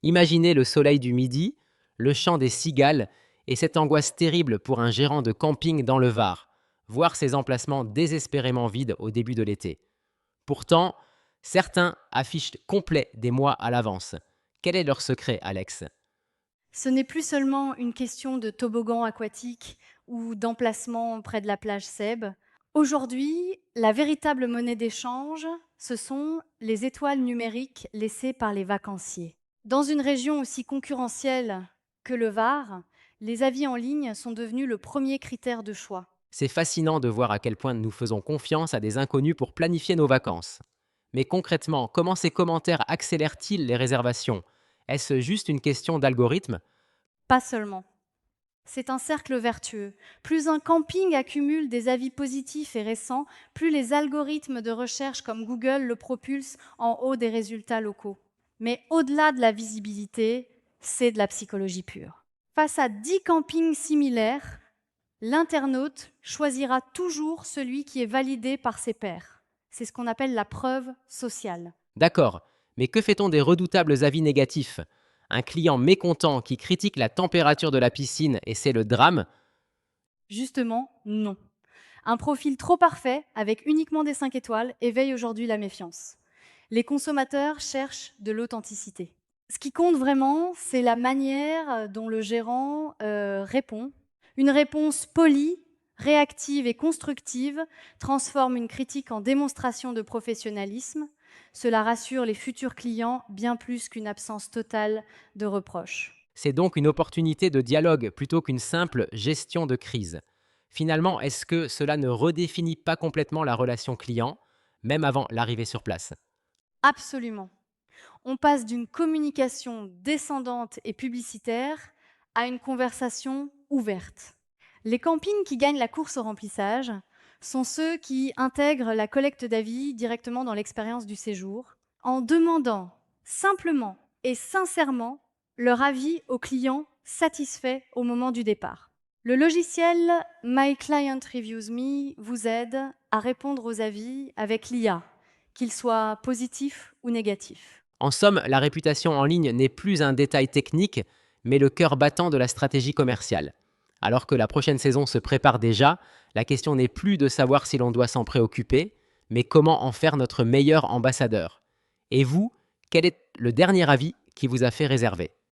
Imaginez le soleil du midi, le chant des cigales et cette angoisse terrible pour un gérant de camping dans le Var, voir ses emplacements désespérément vides au début de l'été. Pourtant, certains affichent complet des mois à l'avance. Quel est leur secret, Alex? Ce n'est plus seulement une question de toboggan aquatique ou d'emplacement près de la plage Seb. Aujourd'hui, la véritable monnaie d'échange, ce sont les étoiles numériques laissées par les vacanciers. Dans une région aussi concurrentielle que le Var, les avis en ligne sont devenus le premier critère de choix. C'est fascinant de voir à quel point nous faisons confiance à des inconnus pour planifier nos vacances. Mais concrètement, comment ces commentaires accélèrent-ils les réservations? Est-ce juste une question d'algorithme? Pas seulement. C'est un cercle vertueux. Plus un camping accumule des avis positifs et récents, plus les algorithmes de recherche comme Google le propulsent en haut des résultats locaux. Mais au-delà de la visibilité, c'est de la psychologie pure. Face à 10 campings similaires, l'internaute choisira toujours celui qui est validé par ses pairs. C'est ce qu'on appelle la preuve sociale. D'accord, mais que fait-on des redoutables avis négatifs? Un client mécontent qui critique la température de la piscine et c'est le drame? Justement, non. Un profil trop parfait, avec uniquement des 5 étoiles, éveille aujourd'hui la méfiance. Les consommateurs cherchent de l'authenticité. Ce qui compte vraiment, c'est la manière dont le gérant répond. Une réponse polie, réactive et constructive transforme une critique en démonstration de professionnalisme. Cela rassure les futurs clients bien plus qu'une absence totale de reproches. C'est donc une opportunité de dialogue plutôt qu'une simple gestion de crise. Finalement, est-ce que cela ne redéfinit pas complètement la relation client, même avant l'arrivée sur place? Absolument. On passe d'une communication descendante et publicitaire à une conversation ouverte. Les campings qui gagnent la course au remplissage sont ceux qui intègrent la collecte d'avis directement dans l'expérience du séjour, en demandant simplement et sincèrement leur avis aux clients satisfaits au moment du départ. Le logiciel My Client Reviews Me vous aide à répondre aux avis avec l'IA, qu'ils soient positifs ou négatifs. En somme, la réputation en ligne n'est plus un détail technique, mais le cœur battant de la stratégie commerciale. Alors que la prochaine saison se prépare déjà, la question n'est plus de savoir si l'on doit s'en préoccuper, mais comment en faire notre meilleur ambassadeur. Et vous, quel est le dernier avis qui vous a fait réserver?